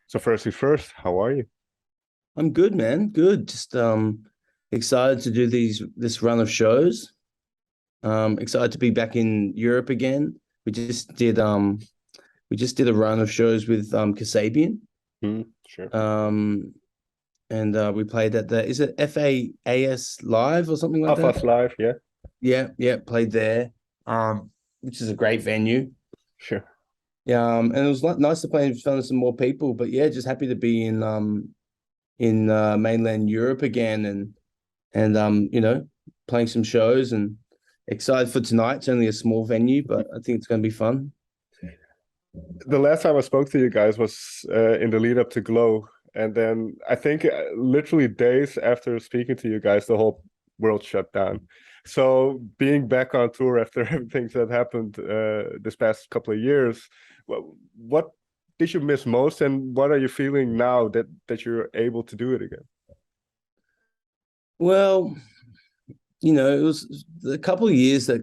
So firstly first, how are you? I'm good, man. Good. Just excited to do this run of shows. Excited to be back in Europe again. We just did we just did a run of shows with Kasabian. Sure. Um and we played at the is it FAAS Live or something like Half that? Us Live, yeah, Yeah, yeah, played there. Which is a great venue. sure. Yeah, and it was nice to play in front of some more people, but yeah, just happy to be in mainland Europe again and playing some shows and excited for tonight. It's only a small venue, but I think it's going to be fun. The last time I spoke to you guys was in the lead up to Glow, and then I think literally days after speaking to you guys, the whole world shut down. So being back on tour after everything that happened this past couple of years, what did you miss most, and what are you feeling now that you're able to do it again? Well, it was a couple of years that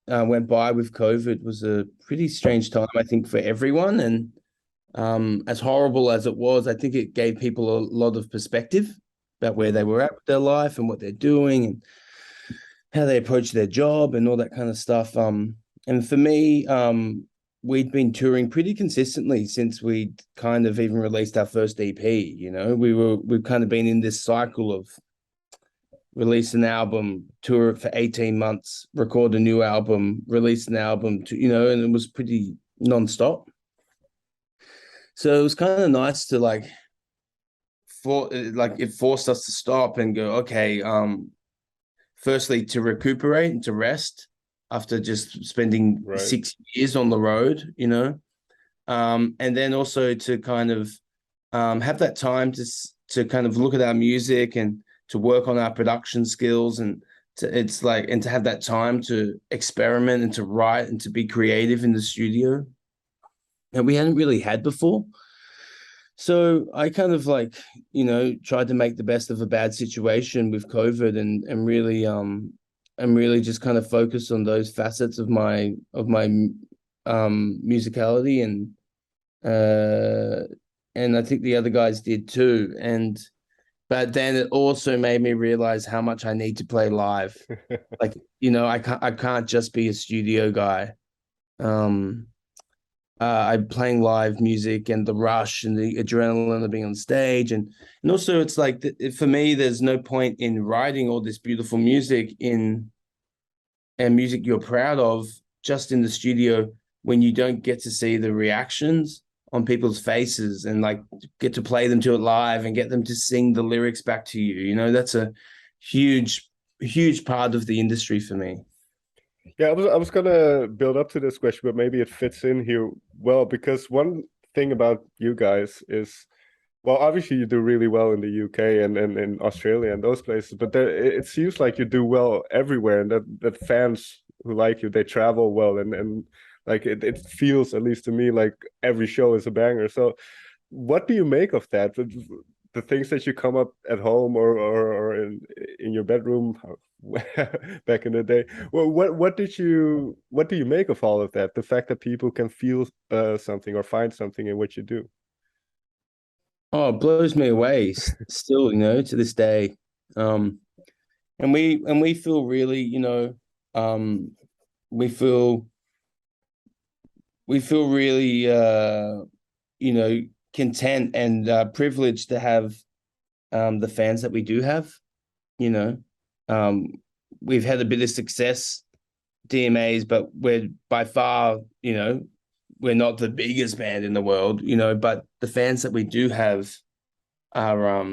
went by with COVID was a pretty strange time, I think, for everyone. And as horrible as it was, I think it gave people a lot of perspective about where they were at with their life and what they're doing and how they approach their job and all that kind of stuff. And for me, we'd been touring pretty consistently since we'd kind of even released our first EP. We've kind of been in this cycle of release an album, tour it for 18 months, record a new album, release an album, and it was pretty nonstop. So it was kind of nice to it forced us to stop and go, okay, firstly to recuperate and to rest after just spending Right. 6 years on the road, and then also to kind of have that time to kind of look at our music and to work on our production skills and to have that time to experiment and to write and to be creative in the studio that we hadn't really had before. So I kind of tried to make the best of a bad situation with COVID and really just kind of focus on those facets of my musicality uh and I think the other guys did too. But then it also made me realize how much I need to play live. I can't just be a studio guy. Um I'm playing live music and the rush and the adrenaline of being on stage and also it's like for me there's no point in writing all this beautiful music in and music you're proud of just in the studio when you don't get to see the reactions on people's faces and get to play them to it live and get them to sing the lyrics back to you. That's a huge huge part of the industry for me. Yeah, I was gonna build up to this question, but maybe it fits in here well because one thing about you guys is, well, obviously you do really well in the UK and in Australia and those places, but it seems like you do well everywhere, and that fans who like you, they travel well, and like it feels, at least to me, like every show is a banger. So, what do you make of that? The things that you come up at home or in your bedroom back in the day. Well, what do you make of all of that? The fact that people can feel something or find something in what you do. Oh, it blows me away still, to this day. um and we feel really, um we feel we feel really you know content and privileged to have the fans that we do have. you know um we've had a bit of success, DMAs, but we're by far, we're not the biggest band in the world, but the fans that we do have are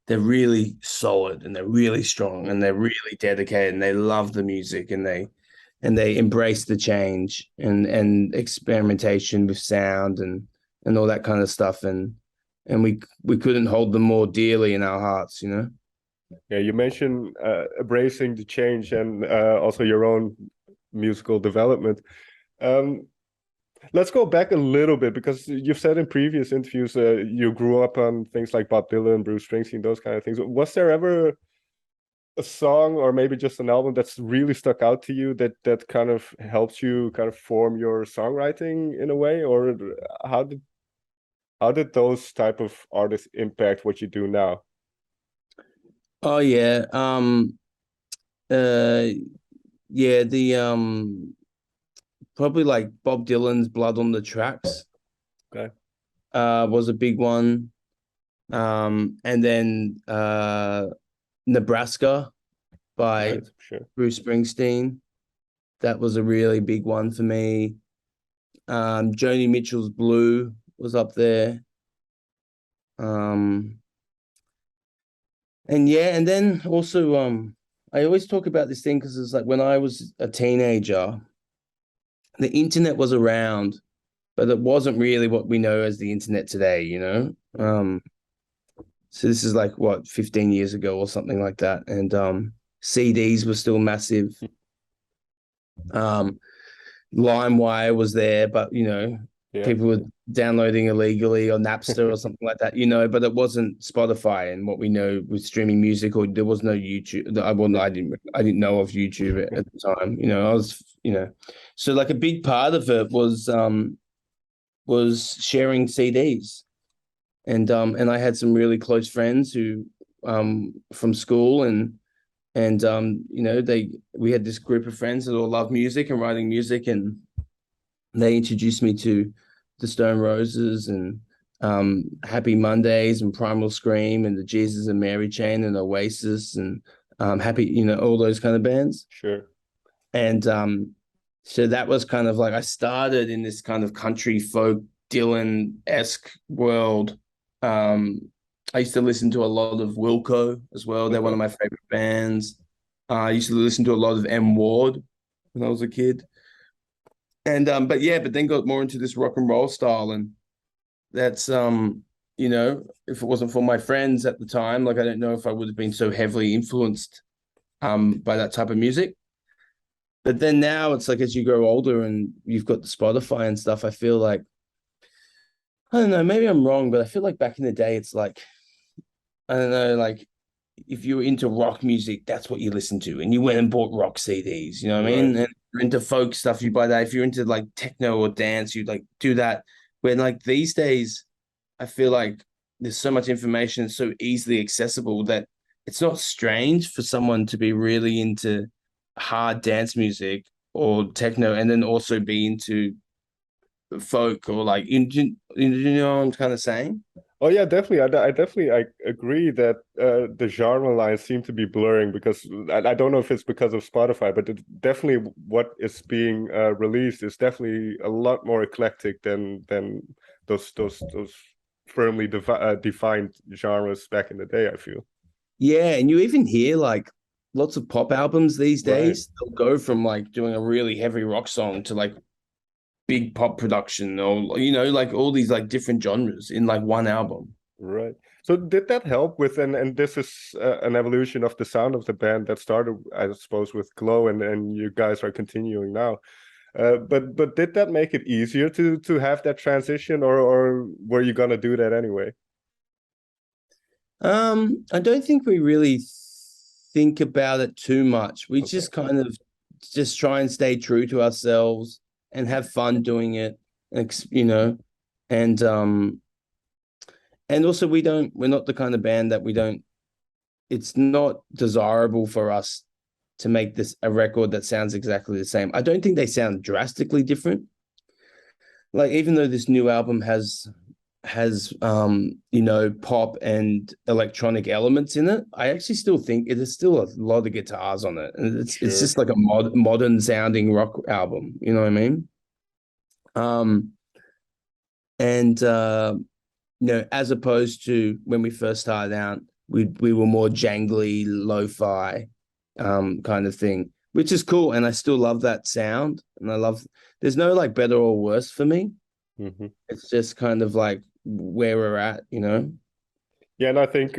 they're really solid and they're really strong and they're really dedicated and they love the music and they embrace the change and experimentation with sound and all that kind of stuff, and we couldn't hold them more dearly in our hearts. Yeah, you mentioned embracing the change and also your own musical development. Um, let's go back a little bit because you've said in previous interviews you grew up on things like Bob Dylan, Bruce Springsteen, those kind of things. Was there ever a song or maybe just an album that's really stuck out to you that kind of helps you kind of form your songwriting in a way, or how did how did those type of artists impact what you do now? Oh yeah. Uh yeah, the probably like Bob Dylan's Blood on the Tracks Okay. was a big one. And then Nebraska by Right, sure. Bruce Springsteen. That was a really big one for me. Joni Mitchell's Blue was up there. Um, and yeah, and then also I always talk about this thing because it's like when I was a teenager, the internet was around, but it wasn't really what we know as the internet today, you know? So this is like what, 15 years ago or something like that. And CDs were still massive. Um, LimeWire was there, but you know, Yeah. people were downloading illegally or Napster or something like that, you know, but it wasn't Spotify and what we know with streaming music, or there was no YouTube. I didn't know of YouTube at the time. You know, I was, you know, so like a big part of it was sharing CDs. And I had some really close friends who from school, and you know, we had this group of friends that all loved music and writing music, and they introduced me to the Stone Roses and Happy Mondays and Primal Scream and the Jesus and Mary Chain and Oasis and Happy, you know, all those kind of bands. Sure. And so that was kind of like I started in this kind of country folk Dylan-esque world. I used to listen to a lot of Wilco as well. They're one Okay. of my favorite bands. I used to listen to a lot of M Ward when I was a kid. And but then got more into this rock and roll style. And that's you know, if it wasn't for my friends at the time, like I don't know if I would have been so heavily influenced by that type of music. But then now it's like as you grow older and you've got the Spotify and stuff, I feel like I don't know, maybe I'm wrong, but I feel like back in the day it's like I don't know, like if you were into rock music, that's what you listened to, and you went and bought rock CDs. You know what I Right. mean? And if you're into folk stuff, you buy that. If you're into like techno or dance, you like do that. When like these days, I feel like there's so much information so easily accessible that it's not strange for someone to be really into hard dance music or techno, and then also be into folk or like you know what I'm kind of saying? Oh yeah, definitely. I definitely I agree that the genre lines seem to be blurring because I don't know if it's because of Spotify, but definitely what is being released is definitely a lot more eclectic than those firmly defined genres back in the day, I feel. Yeah, and you even hear like lots of pop albums these Right. days. They'll go from like doing a really heavy rock song to like big pop production, or you know, like all these like different genres in like one album. Right. So did that help with and this is an evolution of the sound of the band that started, I suppose, with Glow and you guys are continuing now. But did that make it easier to have that transition or were you gonna do that anyway? I don't think we really think about it too much. We Okay, just kind of just try and stay true to ourselves and have fun doing it. You know, and and also we're not the kind of band that we don't it's not desirable for us to make this a record that sounds exactly the same. I don't think they sound drastically different. Like even though this new album has you know, pop and electronic elements in it, I actually still think it is still a lot of guitars on it, and it's sure. just like a modern sounding rock album. You know what I mean? Um, and you know, as opposed to when we first started out, we were more jangly, lo-fi kind of thing, which is cool. And I still love that sound. And I love there's no like better or worse for me. Hmm. It's just kind of like where we're at, you know? Yeah, and I think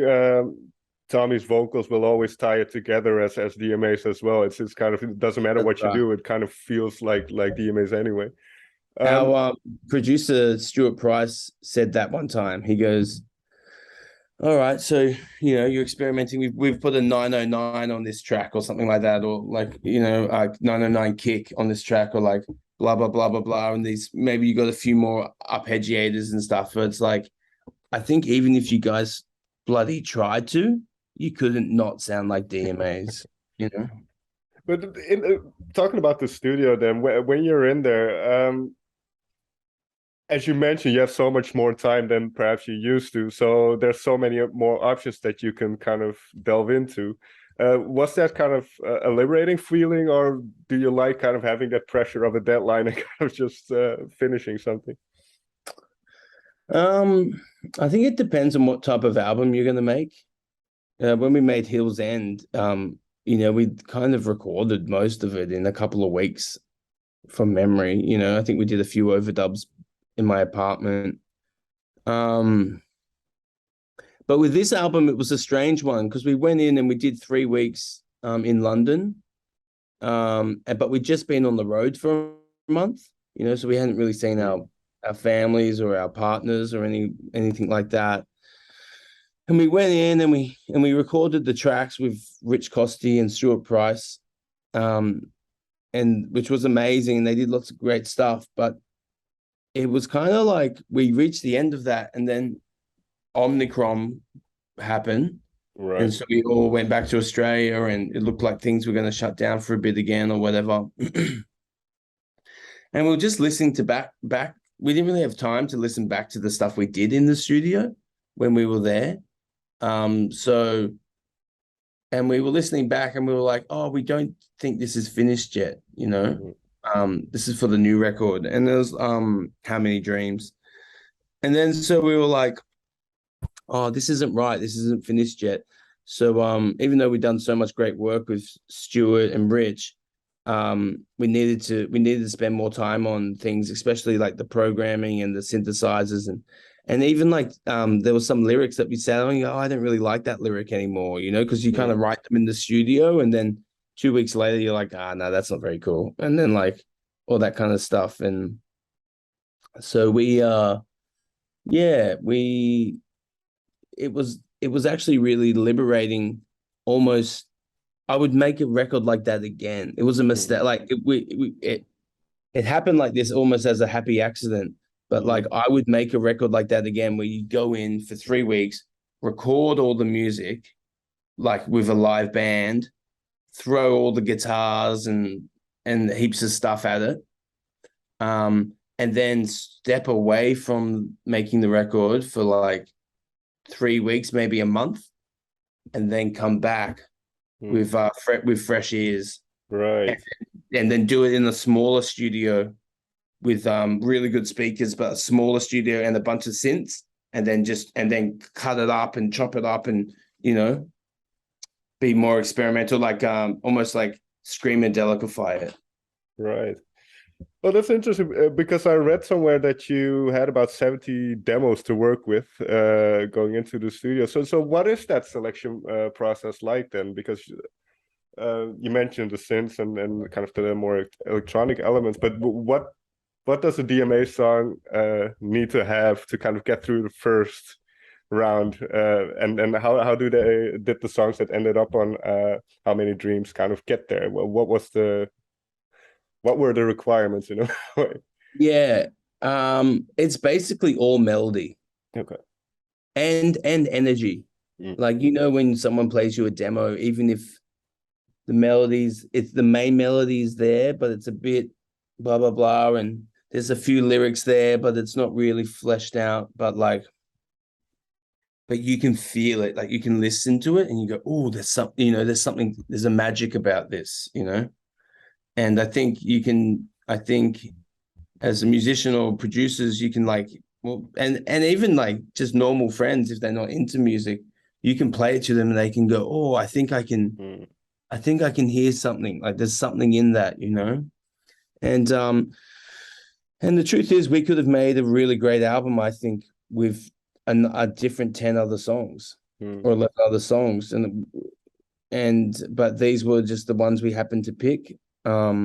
Tommy's vocals will always tie it together as DMAs as well. It's kind of it doesn't matter That's what you right. do, it kind of feels like DMAs anyway. Our Um, producer Stuart Price said that one time. He goes, all right, so you know you're experimenting. We've put a 909 on this track or something like that, or like you know 909 kick on this track, or like blah blah blah blah blah, and these maybe you got a few more arpeggiators and stuff. But it's like, I think even if you guys bloody tried to, you couldn't not sound like DMAs, you know. But talking about the studio, then when you're in there, as you mentioned, you have so much more time than perhaps you used to. So there's so many more options that you can kind of delve into. Was that kind of a liberating feeling, or do you like kind of having that pressure of a deadline and kind of just finishing something? I think it depends on what type of album you're going to make. When we made Hill's End, we kind of recorded most of it in a couple of weeks from memory. I think we did a few overdubs in my apartment. But with this album, it was a strange one because we went in and we did 3 weeks in London. But we'd just been on the road for a month, so we hadn't really seen our families or our partners or anything like that. And we went in and we recorded the tracks with Rich Costey and Stuart Price, and which was amazing. They did lots of great stuff, but it was kind of like we reached the end of that, and then Omicron happened. Right. And so we all went back to Australia, and it looked like things were going to shut down for a bit again or whatever. And we were just listening to back. We didn't really have time to listen back to the stuff we did in the studio when we were there. And we were listening back and we were like, oh, we don't think this is finished yet, This is for the new record. And there was How Many Dreams. And then so we were like, oh, this isn't right. This isn't finished yet. So even though we'd done so much great work with Stuart and Rich, we needed to spend more time on things, especially like the programming and the synthesizers and even like there was some lyrics that we said, oh, I don't really like that lyric anymore, because you kind of write them in the studio and then 2 weeks later you're like, no, that's not very cool. And then like all that kind of stuff. And so it was actually really liberating. Almost, I would make a record like that again. It was a mistake. Like it happened like this almost as a happy accident. But like I would make a record like that again, where you go in for 3 weeks, record all the music, like with a live band, throw all the guitars and heaps of stuff at it, and then step away from making the record for like 3 weeks, maybe a month, and then come back with fresh ears, right? And then do it in a smaller studio with really good speakers, but a smaller studio and a bunch of synths, and then cut it up and chop it up and be more experimental, like almost like screamadeliquify it. Right. Well, that's interesting because I read somewhere that you had about 70 demos to work with going into the studio. So what is that selection process like then? Because you mentioned the synths and kind of the more electronic elements, but what does a DMA song need to have to kind of get through the first round? And how did the songs that ended up on How Many Dreams kind of get there? What were the requirements in a way? Yeah, it's basically all melody. Okay. And energy. Like, when someone plays you a demo, even if the melodies, it's the main melody is there, but it's a bit blah blah blah, and there's a few lyrics there, but it's not really fleshed out. But you can feel it, like you can listen to it and you go, oh, there's something, there's a magic about this, And I think as a musician or producers, you can and even like just normal friends, if they're not into music, you can play it to them and they can go, oh, I think I can hear something, like there's something in that, And the truth is, we could have made a really great album, I think, with a different 10 other songs or 11 other songs. But these were just the ones we happened to pick. But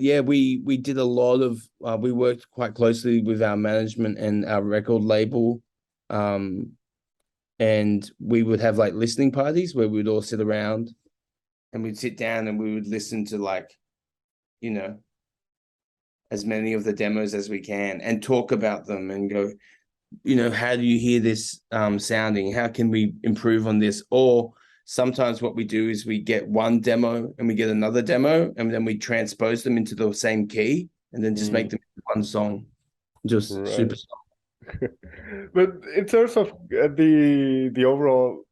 yeah, we did a lot of, we worked quite closely with our management and our record label. And we would have like listening parties where we would all sit around and we'd sit down and we would listen to like, you know, as many of the demos as we can and talk about them and go, you know, how do you hear this sounding? How can we improve on this? Or sometimes what we do is we get one demo and we get another demo and then we transpose them into the same key and then just make them one song, just super. But in terms of the overall,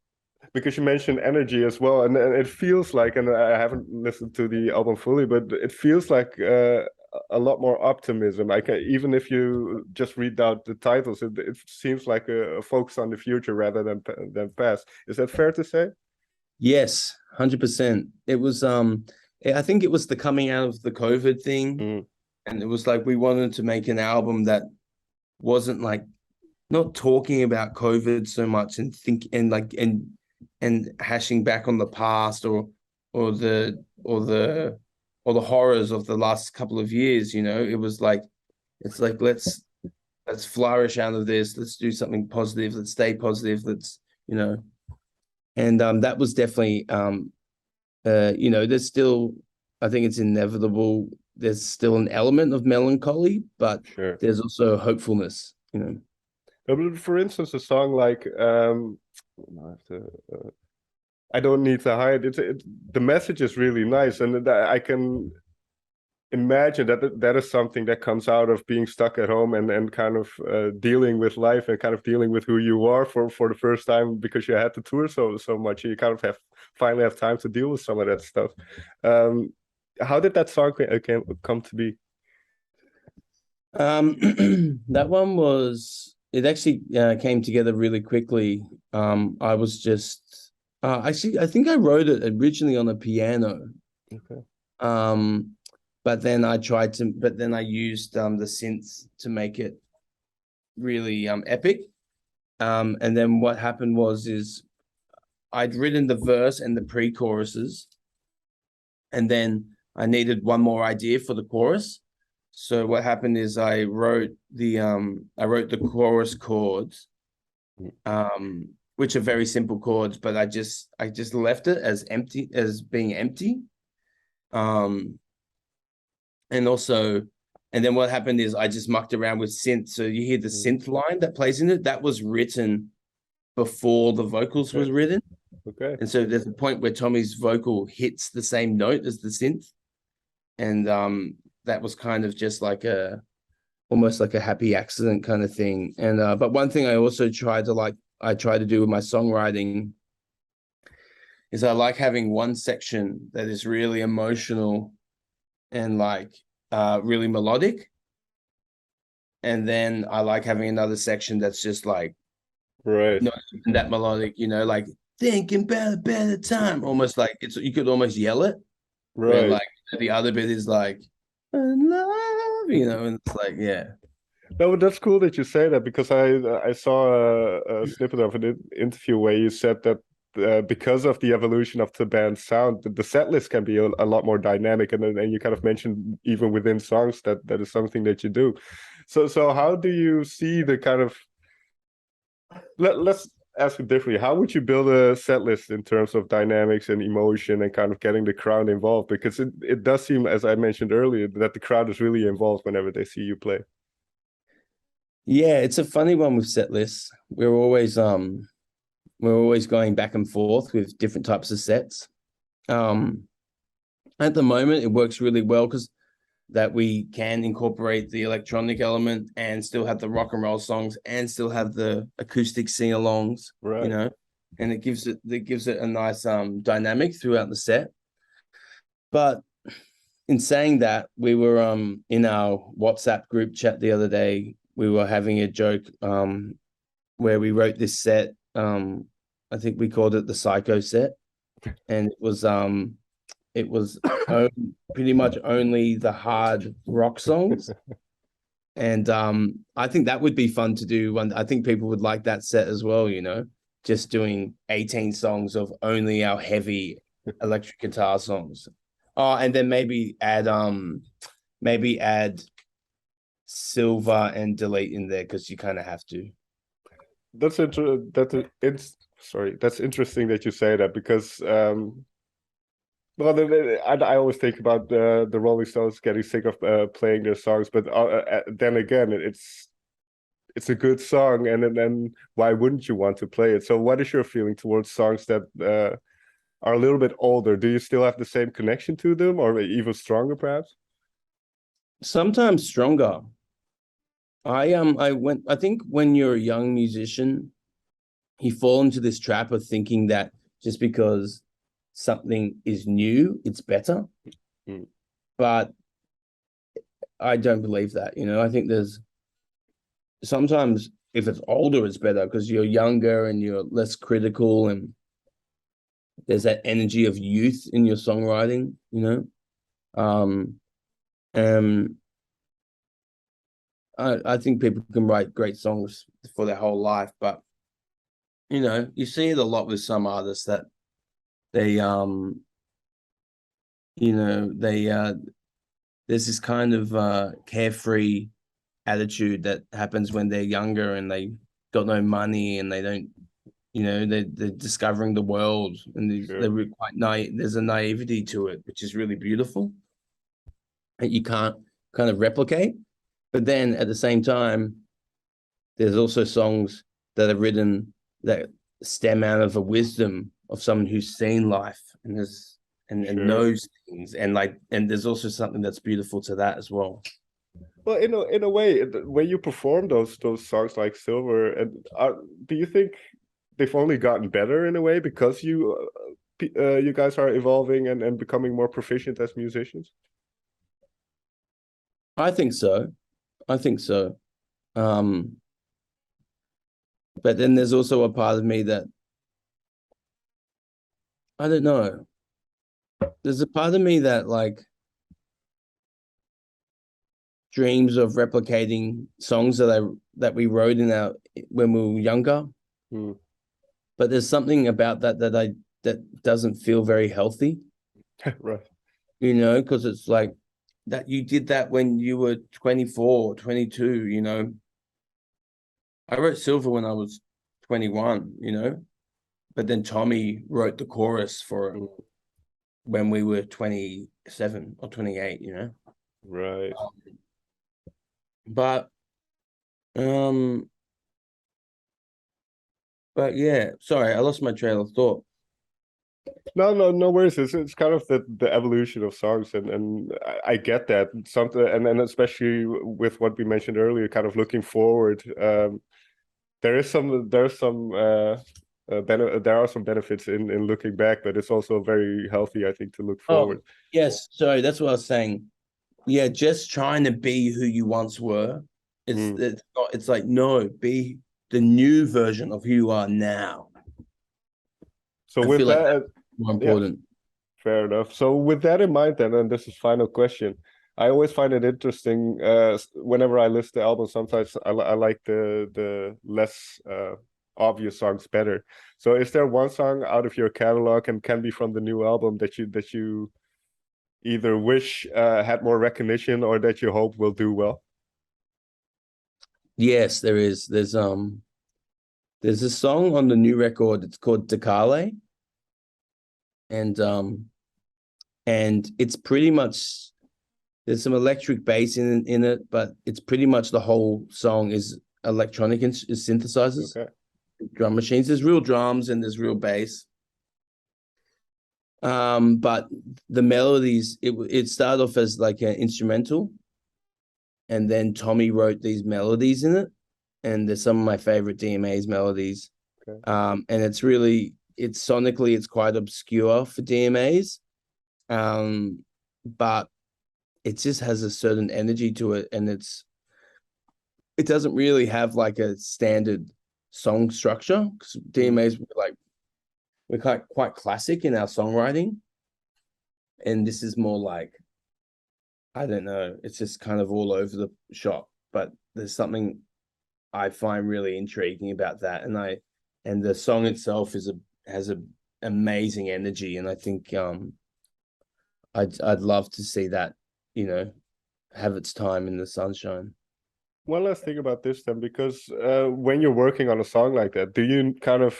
because you mentioned energy as well, and it feels like, and I haven't listened to the album fully, but it feels like a lot more optimism. Like even if you just read out the titles, it seems like a focus on the future rather than past. Is that fair to say? Yes, 100%. It was I think it was the coming out of the COVID thing, and it was like we wanted to make an album that wasn't like not talking about COVID so much and and hashing back on the past or the horrors of the last couple of years, you know. It was like it's like let's flourish out of this, let's do something positive, let's stay positive, let's, you know. And that was definitely you know, there's still, I think it's inevitable, there's still an element of melancholy, but there's also hopefulness, you know. For instance, a song like I don't need to hide. The message is really nice, and I can imagine that is something that comes out of being stuck at home and kind of dealing with life and kind of dealing with who you are for the first time because you had to tour so much. You kind of finally have time to deal with some of that stuff. How did that song come to be? That one was, it actually came together really quickly. I was just actually, I think I wrote it originally on a piano. Okay. But then I used the synths to make it really epic. And then what happened is I'd written the verse and the pre-choruses, and then I needed one more idea for the chorus. So what happened is I wrote the chorus chords, which are very simple chords, but I just left it as empty, as being empty. And then what happened is I just mucked around with synth. So you hear the synth line that plays in it, that was written before the vocals was written. Okay. And so there's a point where Tommy's vocal hits the same note as the synth. And that was kind of just like almost like a happy accident kind of thing. And but one thing I also try to do with my songwriting is I like having one section that is really emotional and like really melodic. And then I like having another section that's just like not even that melodic, you know, like thinking about a better time. Almost like you could almost yell it. Right. Where, like the other bit is like love, you know, and it's like, yeah. No, but that's cool that you say that, because I saw a snippet of an interview where you said that because of the evolution of the band's sound, the set list can be a lot more dynamic, and you kind of mentioned even within songs that is something that you do. So how do you see the kind of let's ask it differently. How would you build a set list in terms of dynamics and emotion and kind of getting the crowd involved? Because it does seem, as I mentioned earlier, that the crowd is really involved whenever they see you play. Yeah, it's a funny one with set lists. We're always going back and forth with different types of sets. At the moment, it works really well because that we can incorporate the electronic element and still have the rock and roll songs and still have the acoustic sing-alongs, you know, and it gives it a nice dynamic throughout the set. But in saying that, we were in our WhatsApp group chat the other day, we were having a joke where we wrote this set. I think we called it the Psycho set, and it was pretty much only the hard rock songs. And I think that would be fun to do. I think people would like that set as well, you know, just doing 18 songs of only our heavy electric guitar songs. Oh, and then maybe add Silver and Delete in there because you kind of have to. That's interesting that you say that, because Well, I always think about the Rolling Stones getting sick of playing their songs, but then again, it's a good song, and then why wouldn't you want to play it? So, what is your feeling towards songs that are a little bit older? Do you still have the same connection to them, or even stronger, perhaps? Sometimes stronger. I think when you're a young musician, you fall into this trap of thinking that just because something is new, it's better. Mm. But I don't believe that. I think there's sometimes if it's older, it's better because you're younger and you're less critical, and there's that energy of youth in your songwriting, Um, and I think people can write great songs for their whole life, but you see it a lot with some artists that they they there's this kind of carefree attitude that happens when they're younger and they got no money and they don't, they're discovering the world, and Sure. they're quite naive. There's a naivety to it, which is really beautiful, that you can't kind of replicate. But then at the same time, there's also songs that are written that stem out of a wisdom of someone who's seen life and Sure. knows things, and there's also something that's beautiful to that as well. Well, in a way, when you perform those songs like Silver, and do you think they've only gotten better in a way because you guys are evolving and becoming more proficient as musicians? I think so. I think so. Um, but then there's also a part of me that I don't know. There's a part of me that dreams of replicating songs that we wrote when we were younger. Hmm. But there's something about that doesn't feel very healthy, Right. because it's like that you did that when you were 24, 22, I wrote Silver when I was 21, but then Tommy wrote the chorus for it Hmm. when we were 27 or 28. Right. But um but yeah, sorry, I lost my trail of thought. No worries. It's kind of the evolution of songs, and I get that something, and especially with what we mentioned earlier, kind of looking forward. There are some benefits in looking back, but it's also very healthy, I think, to look Oh, forward. yes, sorry, that's what I was saying. Yeah, just trying to be who you once were. Mm. It's like, no, be the new version of who you are now. So I with feel like that, that's more yeah, important. fair enough. So with that in mind, then, and this is final question. I always find it interesting. Whenever I list the album, sometimes I like the less obvious songs better. So, is there one song out of your catalog, and can be from the new album, that you either wish had more recognition or that you hope will do well? Yes, there is. There's a song on the new record. It's called Carle, and it's pretty much there's some electric bass in it, but it's pretty much the whole song is electronic and synthesizers, Okay. drum machines. There's real drums and there's real bass. But the melodies, it started off as like an instrumental, and then Tommy wrote these melodies in it, and there's some of my favorite DMA's melodies. Okay. And it's sonically, it's quite obscure for DMAs, but it just has a certain energy to it, and it doesn't really have like a standard song structure because Mm. DMAs we're quite classic in our songwriting, and this is more like, I don't know, it's just kind of all over the shop. But there's something I find really intriguing about that, and the song itself has a amazing energy, and I think I'd love to see that, have its time in the sunshine. One last thing about this then, because when you're working on a song like that, do you kind of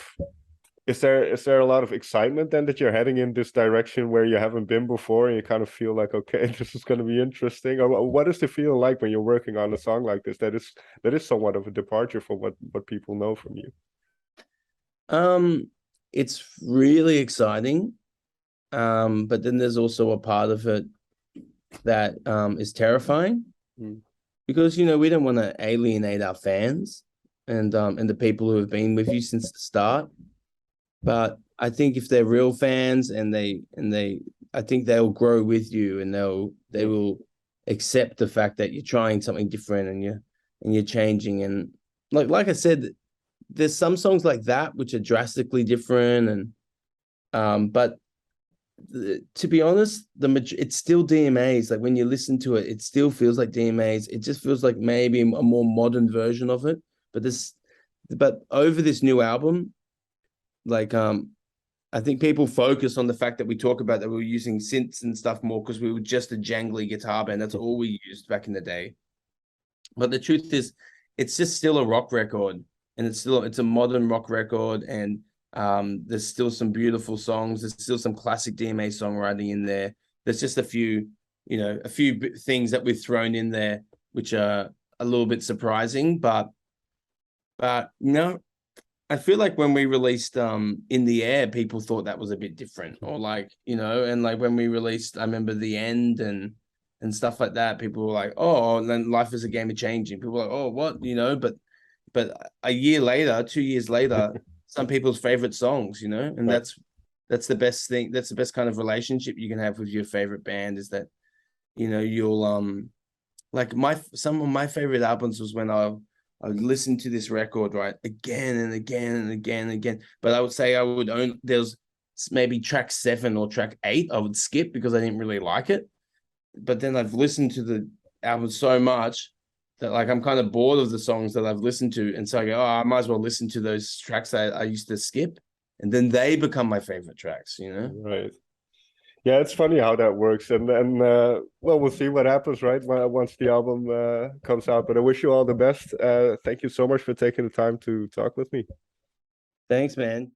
is there a lot of excitement then that you're heading in this direction where you haven't been before, and you kind of feel like, okay, this is going to be interesting? Or what is the feeling like when you're working on a song like this that is somewhat of a departure from what people know from you? It's really exciting. But then there's also a part of it that is terrifying, because we don't want to alienate our fans and the people who have been with you since the start. But I think if they're real fans, I think they'll grow with you, and they will accept the fact that you're trying something different, and you're changing. And like I said, there's some songs like that which are drastically different, and but to be honest, it's still DMAs. Like when you listen to it, it still feels like DMAs. It just feels like maybe a more modern version of it. But over this new album, like I think people focus on the fact that we talk about that we were using synths and stuff more because we were just a jangly guitar band. That's all we used back in the day. But the truth is, it's just still a rock record, and it's a modern rock record, and there's still some beautiful songs. There's still some classic DMA songwriting in there. There's just a few things that we've thrown in there which are a little bit surprising, but I feel like when we released In the Air, people thought that was a bit different, or and like when we released, I remember The End and stuff like that, people were like, oh, and then Life is a Game of Changing. People were like, oh, what, but a year later, 2 years later, some people's favorite songs, and Right. that's the best thing. That's the best kind of relationship you can have with your favorite band, is that, you'll like some of my favorite albums was when I listened to this record, right, again and again and again and again. But I would say there's maybe track 7 or track 8 I would skip because I didn't really like it. But then I've listened to the album so much that like I'm kind of bored of the songs that I've listened to, and so I go, oh, I might as well listen to those tracks that I used to skip, and then they become my favorite tracks. Right. Yeah, it's funny how that works, and well, we'll see what happens, right, once the album comes out. But I wish you all the best. Thank you so much for taking the time to talk with me. Thanks, man.